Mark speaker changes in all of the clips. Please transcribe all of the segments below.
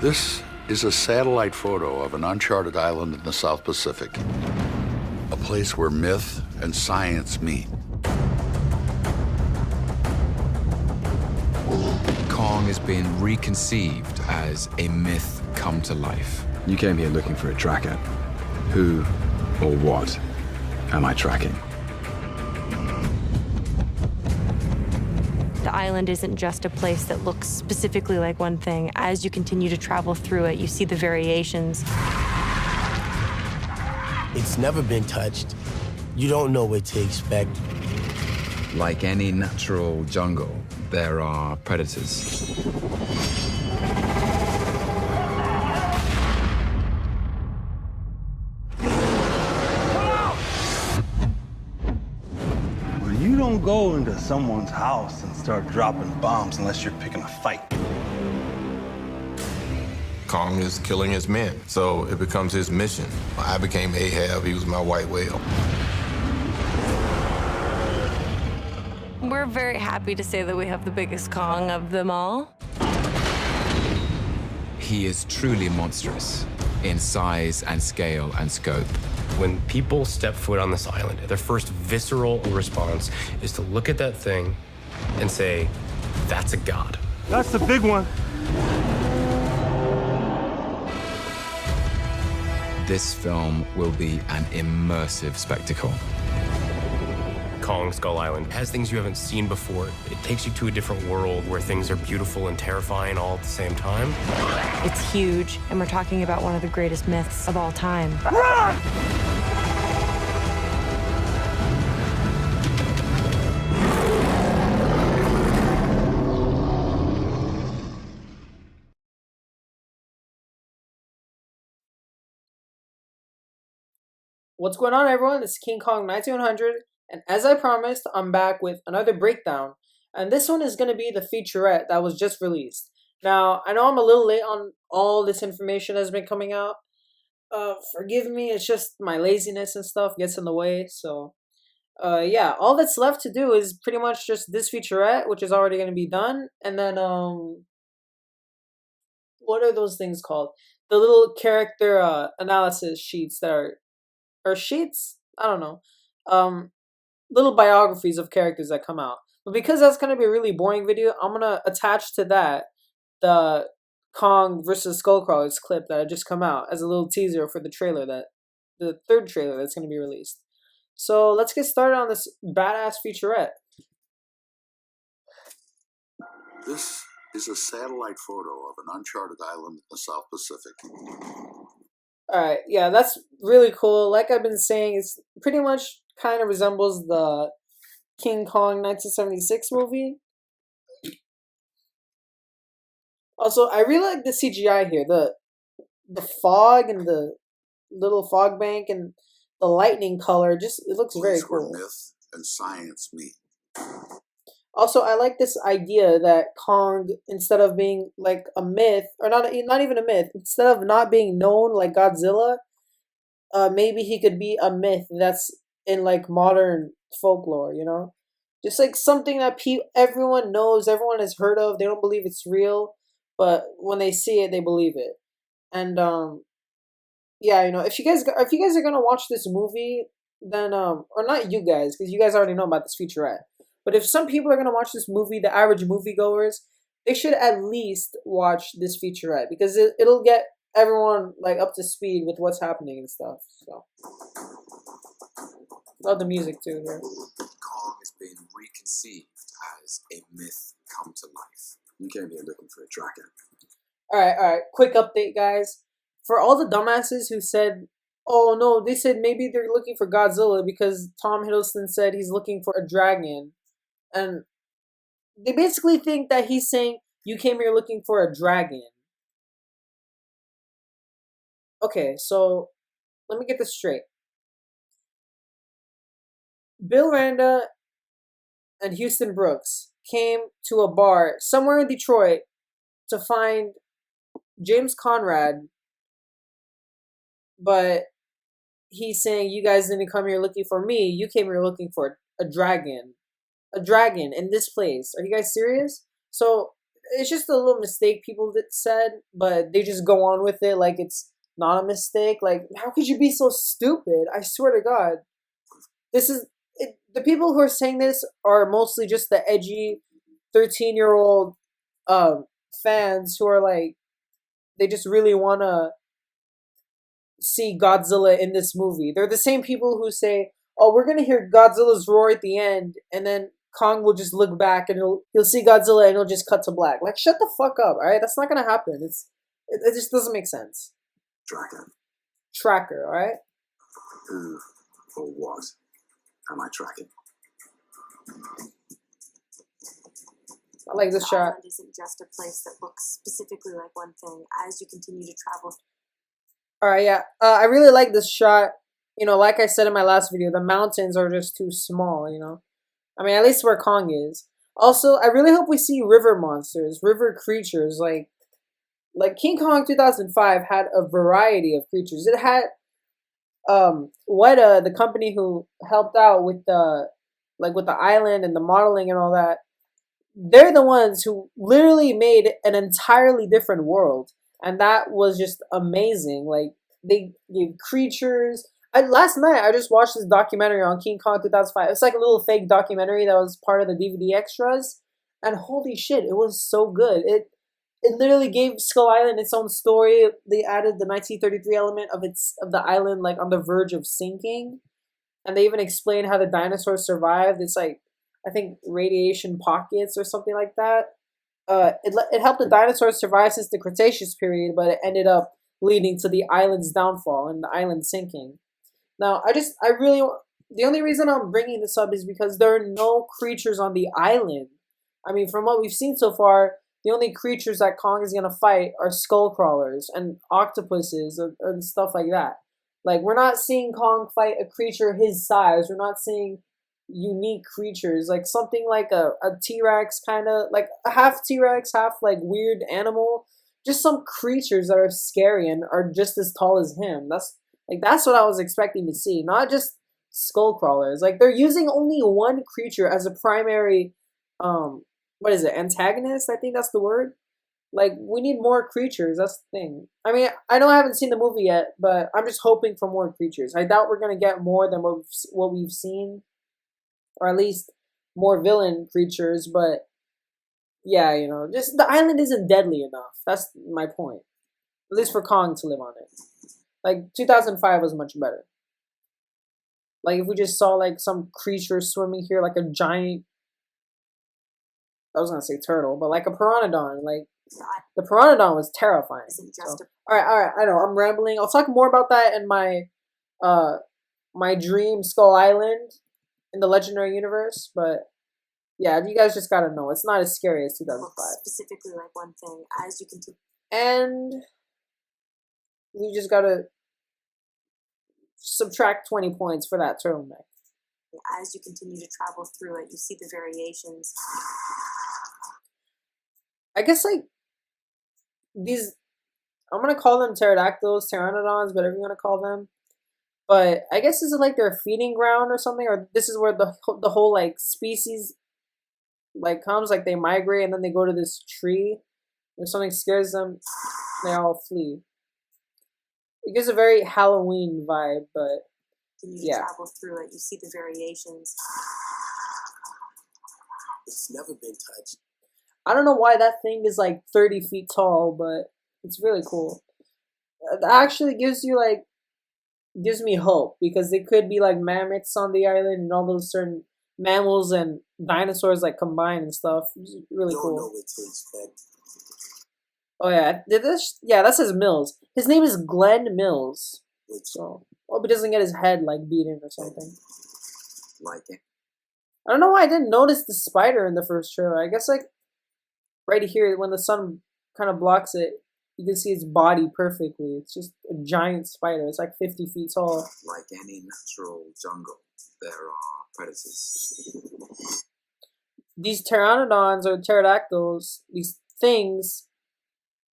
Speaker 1: This is a satellite photo of an uncharted island in the South Pacific, a place where myth and science meet.
Speaker 2: Kong is being reconceived as a myth come to life.
Speaker 3: You came here looking for a tracker. Who or what am I tracking?
Speaker 4: The island isn't just a place that looks specifically like one thing. As you continue to travel through it, you see the variations.
Speaker 5: It's never been touched. You don't know what to expect.
Speaker 2: Like any natural jungle, there are predators.
Speaker 6: You don't go into someone's house and start dropping bombs unless you're picking a fight.
Speaker 7: Kong is killing his men, so it becomes his mission. I became Ahab, he was my white whale.
Speaker 4: We're very happy to say that we have the biggest Kong of them all.
Speaker 2: He is truly monstrous in size and scale and scope.
Speaker 8: When people step foot on this island, their first visceral response is to look at that thing and say, that's a god.
Speaker 6: That's the big one.
Speaker 2: This film will be an immersive spectacle.
Speaker 8: Kong Skull Island has things you haven't seen before. It takes you to a different world where things are beautiful and terrifying all at the same time.
Speaker 4: It's huge, and we're talking about one of the greatest myths of all time.
Speaker 6: Run!
Speaker 9: What's going on, everyone? This is King Kong 9100, and as I promised, I'm back with another breakdown. And this one is going to be the featurette that was just released. Now, I know I'm a little late on all this information that's been coming out. Forgive me, it's just my laziness and stuff gets in the way. So, yeah, all that's left to do is pretty much just this featurette, which is already going to be done. And then, what are those things called? The little character analysis sheets that are or sheets, I don't know, little biographies of characters that come out. But because that's gonna be a really boring video, I'm gonna attach to that the Kong versus Skullcrawlers clip that had just come out as a little teaser for the trailer, that the third trailer that's gonna be released. So let's get started on this badass featurette.
Speaker 1: This is a satellite photo of an uncharted island in the South Pacific.
Speaker 9: Alright, yeah, that's really cool. Like I've been saying, it's pretty much kind of resembles the King Kong 1976 movie. Also, I really like the CGI here. The fog and the little fog bank and the lightning color, just it looks very cool.
Speaker 1: Where myth and science meet.
Speaker 9: Also, I like this idea that Kong, instead of being like a myth, or not even a myth, instead of not being known like Godzilla, maybe he could be a myth that's in like modern folklore, you know? Just like something that everyone knows, everyone has heard of, they don't believe it's real, but when they see it, they believe it. And yeah, you know, if you guys are gonna watch this movie, then or not you guys, because you guys already know about this featurette. But if some people are going to watch this movie, the average moviegoers, they should at least watch this featurette because it'll get everyone like up to speed with what's happening and stuff. So, love the music too here.
Speaker 2: Kong is being reconceived as a myth come to life.
Speaker 3: You came here looking for a tracker.
Speaker 9: Alright. Quick update, guys. For all the dumbasses who said, oh no, they said maybe they're looking for Godzilla because Tom Hiddleston said he's looking for a dragon. And they basically think that he's saying, you came here looking for a dragon. Okay, so let me get this straight. Bill Randa and Houston Brooks came to a bar somewhere in Detroit to find James Conrad, but he's saying, you guys didn't come here looking for me, you came here looking for a dragon. A dragon in this place. Are you guys serious? So it's just a little mistake people that said, but they just go on with it like it's not a mistake. Like, how could you be so stupid? I swear to God, this is it, the people who are saying this are mostly just the edgy 13-year-old fans who are like, they just really want to see Godzilla in this movie. They're the same people who say, "Oh, we're gonna hear Godzilla's roar at the end," and then Kong will just look back and he'll see Godzilla and he'll just cut to black. Like, shut the fuck up, alright? That's not gonna happen. It just doesn't make sense. Tracker, alright?
Speaker 3: Who or what am I tracking?
Speaker 9: I like this
Speaker 4: The
Speaker 9: shot.
Speaker 4: island isn't just a place that looks specifically like one thing. As you continue to travel,
Speaker 9: Alright, yeah. I really like this shot. You know, like I said in my last video, the mountains are just too small, you know? I mean, at least where Kong is. Also, I really hope we see river monsters, river creatures. Like King Kong 2005 had a variety of creatures. It had Weta, the company who helped out with the with the island and the modeling and all that. They're the ones who literally made an entirely different world, and that was just amazing. Like, they gave creatures. Last night I just watched this documentary on King Kong 2005. It's like a little fake documentary that was part of the DVD extras, and holy shit, it was so good. It literally gave Skull Island its own story. They added the 1933 element of the island like on the verge of sinking, and they even explained how the dinosaurs survived. It's like, I think, radiation pockets or something like that. It helped the dinosaurs survive since the Cretaceous period, but it ended up leading to the island's downfall and the island sinking. Now, the only reason I'm bringing this up is because there are no creatures on the island. I mean, from what we've seen so far, the only creatures that Kong is gonna fight are skull crawlers and octopuses and stuff like that. Like, we're not seeing Kong fight a creature his size. We're not seeing unique creatures, like something like a T-Rex, kind of like a half T-Rex, half like weird animal. Just some creatures that are scary and are just as tall as him. That's what I was expecting to see, not just skull crawlers. Like, they're using only one creature as a primary, what is it, antagonist? I think that's the word. Like, we need more creatures. That's the thing. I mean, I know I haven't seen the movie yet, but I'm just hoping for more creatures. I doubt we're gonna get more than what we've seen, or at least more villain creatures. But yeah, you know, just the island isn't deadly enough. That's my point. At least for Kong to live on it. Like, 2005 was much better. Like, if we just saw like some creature swimming here, like a giant, I was gonna say turtle, but like a piranodon. Like, the piranodon was terrifying. So, all right, I know I'm rambling. I'll talk more about that in my my dream Skull Island in the Legendary Universe. But yeah, you guys just gotta know it's not as scary as 2005.
Speaker 4: specifically like one thing. As you continue,
Speaker 9: And we just gotta subtract 20 points for that turtleneck.
Speaker 4: as you continue to travel through it, you see the variations.
Speaker 9: I guess like these, I'm gonna call them pterodactyls, pteranodons, whatever you wanna call them. But I guess this is like their feeding ground or something, or this is where the whole like species like comes, like they migrate and then they go to this tree. If something scares them, they all flee. It gives a very Halloween vibe, but
Speaker 4: Continue to travel through it, you see the variations.
Speaker 5: It's never been touched.
Speaker 9: I don't know why that thing is like 30 feet tall, but it's really cool. It actually gives me hope, because they could be like mammoths on the island and all those certain mammals and dinosaurs like combined and stuff. It's really cool.
Speaker 5: Don't know what to expect.
Speaker 9: Oh yeah, that says Mills. His name is Glenn Mills. So hope he doesn't get his head like beaten or something.
Speaker 3: Like it.
Speaker 9: I don't know why I didn't notice the spider in the first trailer. I guess like right here when the sun kind of blocks it, you can see its body perfectly. It's just a giant spider. It's like 50 feet tall.
Speaker 3: Like any natural jungle, there are predators.
Speaker 9: These pteranodons or pterodactyls, these things,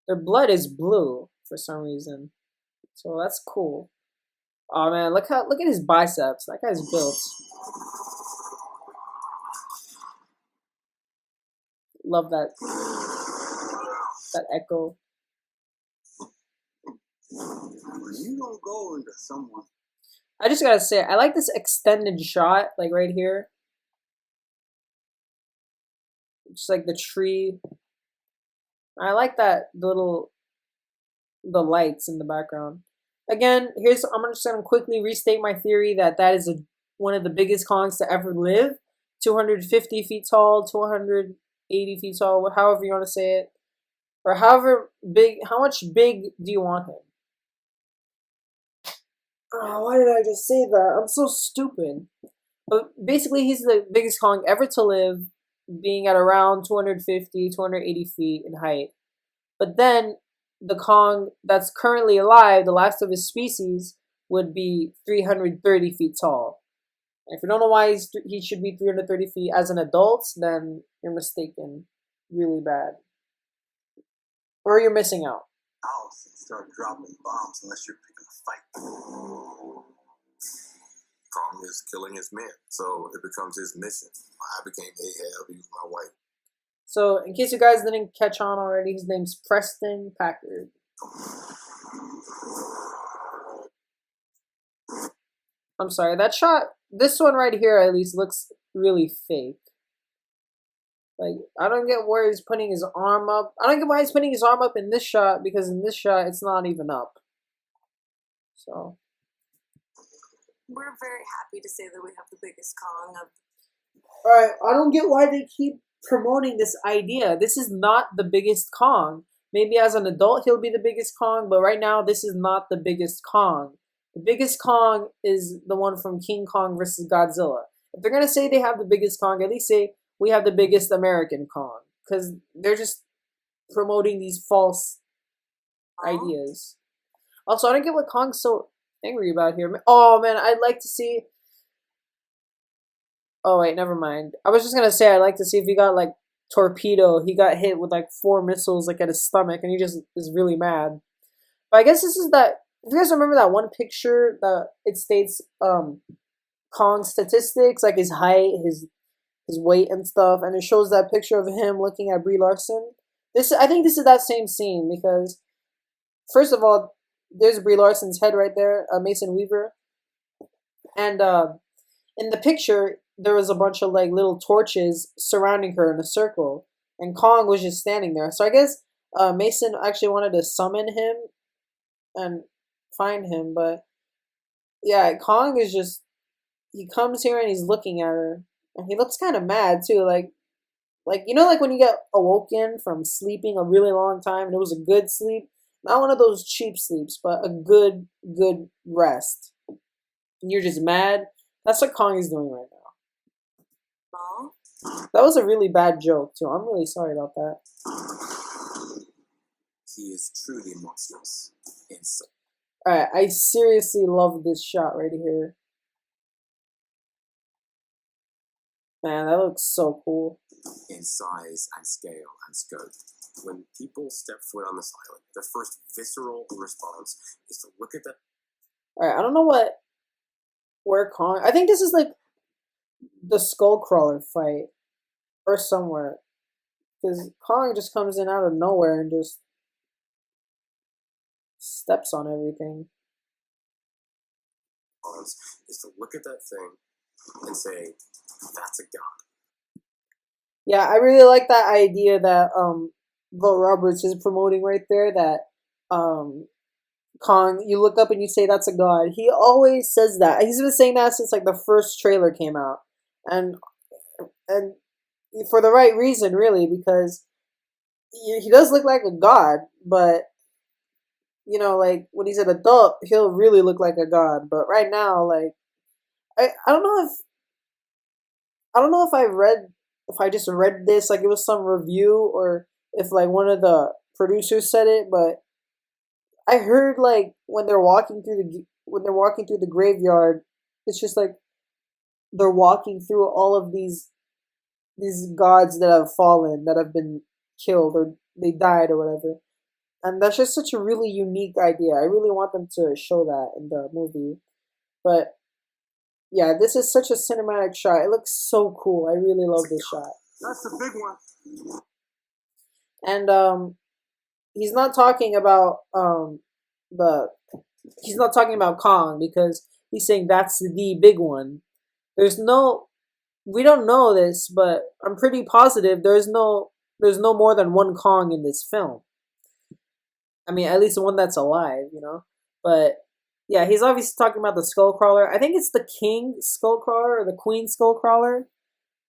Speaker 9: their blood is blue for some reason. So that's cool. Oh man, look at his biceps. That guy's built. Love that. that echo.
Speaker 6: You don't go into someone.
Speaker 9: I just gotta say, I like this extended shot, like right here. Just like the tree. I like that the lights in the background. Again, I'm just gonna quickly restate my theory that that is one of the biggest Kongs to ever live. 250 feet tall, 280 feet tall, however you want to say it. Or however big, how much big do you want him? Oh, why did I just say that? I'm so stupid. But basically, he's the biggest Kong ever to live, being at around 250, 280 feet in height. But then, the Kong that's currently alive, the last of his species, would be 330 feet tall. And if you don't know why he should be 330 feet as an adult, then you're mistaken really bad. Or you're missing out.
Speaker 6: House and start dropping bombs unless you're picking a fight.
Speaker 7: Kong is killing his men, so it becomes his mission. I became Ahab, he was my wife.
Speaker 9: So, in case you guys didn't catch on already, his name's Preston Packard. I'm sorry, that shot, this one right here at least looks really fake. Like, I don't get where he's putting his arm up. I don't get why he's putting his arm up in this shot, because in this shot, it's not even up. So.
Speaker 10: We're very happy to say that we have the biggest Kong of.
Speaker 9: Alright, I don't get why they keep promoting this idea. This is not the biggest Kong. Maybe as an adult, he'll be the biggest Kong, but right now, this is not the biggest Kong. The biggest Kong is the one from King Kong versus Godzilla. If they're going to say they have the biggest Kong, at least say we have the biggest American Kong. Because they're just promoting these false ideas. Also, I don't get what Kong's so angry about here. Oh, man, I'd like to see... Oh, wait, never mind. I was just going to say I'd like to see if he got, like, torpedo. He got hit with, like, 4 missiles, like, at his stomach, and he just is really mad. But I guess this is that... If you guys remember that one picture that it states Kong statistics, like his height, his weight and stuff, and it shows that picture of him looking at Brie Larson. I think this is that same scene because, first of all, there's Brie Larson's head right there, Mason Weaver, and in the picture there was a bunch of like little torches surrounding her in a circle, and Kong was just standing there. So I guess Mason actually wanted to summon him and find him, but yeah, Kong is just, he comes here and he's looking at her, and he looks kind of mad too, like you know, like when you get awoken from sleeping a really long time and it was a good sleep, not one of those cheap sleeps, but a good rest, and you're just mad. That's what Kong is doing right now.
Speaker 10: Mom?
Speaker 9: That was a really bad joke too. I'm really sorry about that.
Speaker 2: He is truly monstrous.
Speaker 9: Alright, I seriously love this shot right here. Man, that looks so cool.
Speaker 2: In size and scale and scope. When people step foot on this island, their first visceral response is to look at that.
Speaker 9: Alright, I don't know where Kong... I think this is like the Skullcrawler fight. Or somewhere. Because Kong just comes in out of nowhere and just steps on everything.
Speaker 2: Is to look at that thing and say, that's a god.
Speaker 9: Yeah, I really like that idea that Bill Roberts is promoting right there, that Kong, you look up and you say that's a god. He always says that. He's been saying that since like the first trailer came out. And for the right reason, really, because he does look like a god, but you know, like when he's an adult, he'll really look like a god. But right now, like I don't know if I just read this, like it was some review, or if like one of the producers said it, but I heard like when they're walking through the graveyard, it's just like they're walking through all of these gods that have fallen, that have been killed or they died or whatever. And that's just such a really unique idea. I really want them to show that in the movie. But yeah, this is such a cinematic shot. It looks so cool. I really love this shot.
Speaker 6: That's the big one.
Speaker 9: And he's not talking about the he's not talking about Kong because he's saying that's the big one. There's no we don't know this, but I'm pretty positive there's no more than one Kong in this film. I mean, at least one that's alive, you know. But yeah, he's obviously talking about the Skullcrawler. I think it's the King Skullcrawler or the Queen Skullcrawler.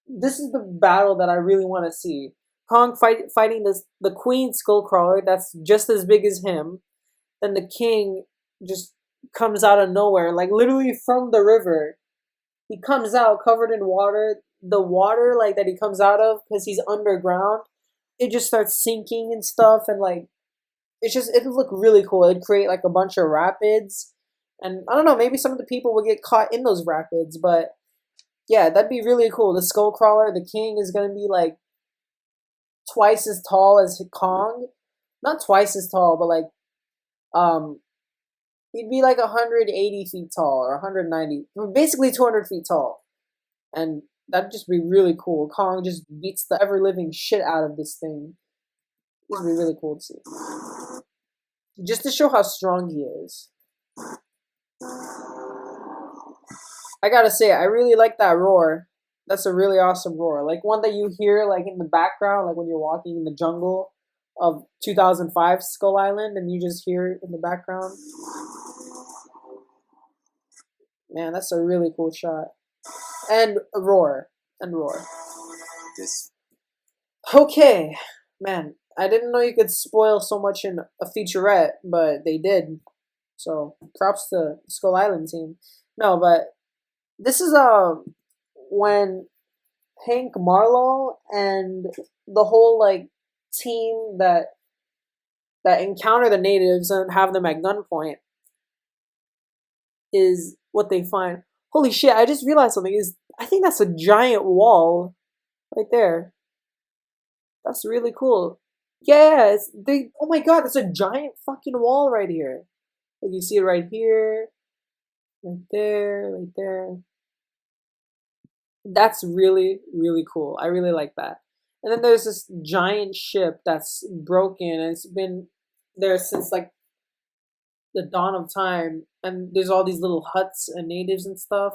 Speaker 9: This is the battle that I really want to see. Kong fighting the Queen Skullcrawler that's just as big as him. Then the King just comes out of nowhere, like literally from the river. He comes out covered in water. The water like that he comes out of because he's underground, it just starts sinking and stuff, and like it would look really cool. It'd create like a bunch of rapids, and I don't know, maybe some of the people would get caught in those rapids, but yeah, that'd be really cool. The Skullcrawler, the King, is gonna be like twice as tall as Kong. Not twice as tall, but like he'd be like 180 feet tall or 190, basically 200 feet tall, and that'd just be really cool. Kong just beats the ever living shit out of this thing. It'd be really cool to see, just to show how strong he is. I gotta say, I really like that roar. That's a really awesome roar. Like one that you hear like in the background, like when you're walking in the jungle of 2005 Skull Island, and you just hear it in the background. Man, that's a really cool shot. And a roar. And roar.
Speaker 2: This
Speaker 9: Okay. Man, I didn't know you could spoil so much in a featurette, but they did. So props to Skull Island team. No, but this is when Hank Marlowe and the whole like team that encounter the natives and have them at gunpoint is what they find. Holy shit, I just realized something. I think that's a giant wall right there. That's really cool. Yeah, oh my god, that's a giant fucking wall right here. Like you see it right here, right there, right there. That's really, really cool. I really like that. And then there's this giant ship that's broken, and it's been there since like the dawn of time. And there's all these little huts and natives and stuff.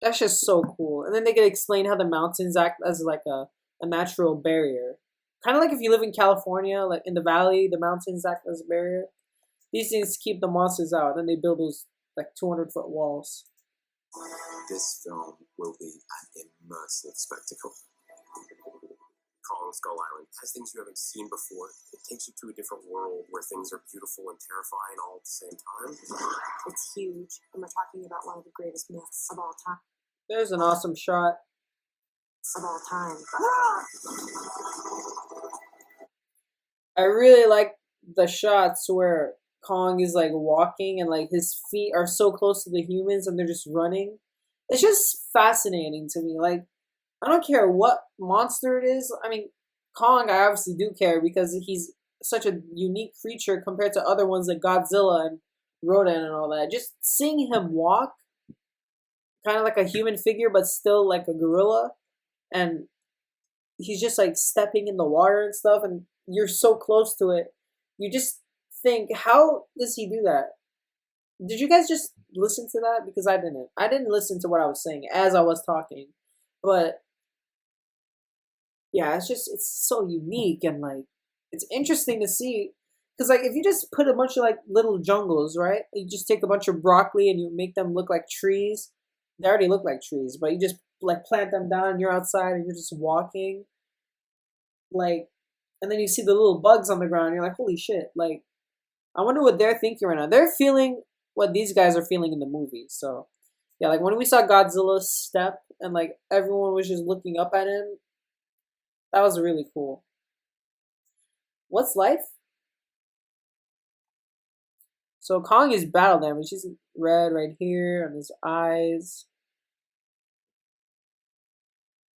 Speaker 9: That's just so cool. And then they can explain how the mountains act as like a natural barrier. Kind of like if you live in California, like in the valley, the mountains act as a barrier. These things keep the monsters out. Then they build those like 200-foot walls.
Speaker 2: This film will be an immersive spectacle. Kong Skull Island has things you haven't seen before. It takes you to a different world where things are beautiful and terrifying all at the same time.
Speaker 10: It's huge, and we're talking about one of the greatest myths of all time.
Speaker 9: There's an awesome shot.
Speaker 10: Of all time.
Speaker 9: I really like the shots where Kong is like walking and like his feet are so close to the humans and they're just running. It's just fascinating to me. Like, I don't care what monster it is. I mean, Kong, I obviously do care because he's such a unique creature compared to other ones like Godzilla and Rodan and all that. Just seeing him walk, kind of like a human figure, but still like a gorilla, and he's just like stepping in the water and stuff, and you're so close to it. You just think, how does he do that? Did you guys just listen to that? Because I didn't. I didn't listen to what I was saying as I was talking, but yeah, it's so unique and like it's interesting to see. Because like if you just put a bunch of like little jungles, right? You just take a bunch of broccoli and you make them look like trees. They already look like trees, but you just like plant them down and you're outside and you're just walking. Like, and then you see the little bugs on the ground and you're like, holy shit. Like, I wonder what they're thinking right now. They're feeling what these guys are feeling in the movie. So yeah, like when we saw Godzilla step and like everyone was just looking up at him, that was really cool. What's life? So Kong is battle damage. He's red right here on his eyes.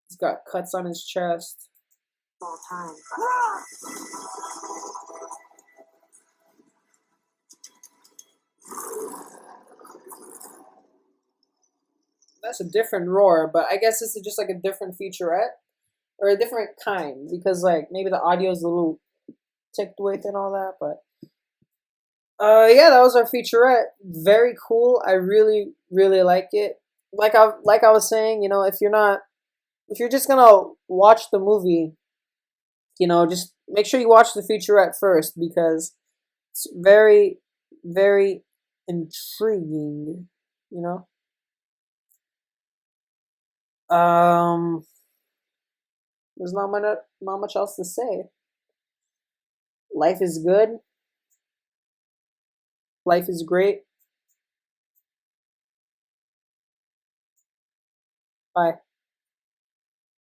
Speaker 9: He's got cuts on his chest.
Speaker 10: All time.
Speaker 9: That's a different roar, but I guess this is just like a different featurette or a different kind because like maybe the audio is a little ticked with and all that, but yeah, that was our featurette. Very cool. I really, really like it. Like I was saying, you know, if you're just gonna watch the movie, you know, just make sure you watch the featurette first because it's very, very intriguing, you know. There's not much else to say. Life is good. Life is great. Bye.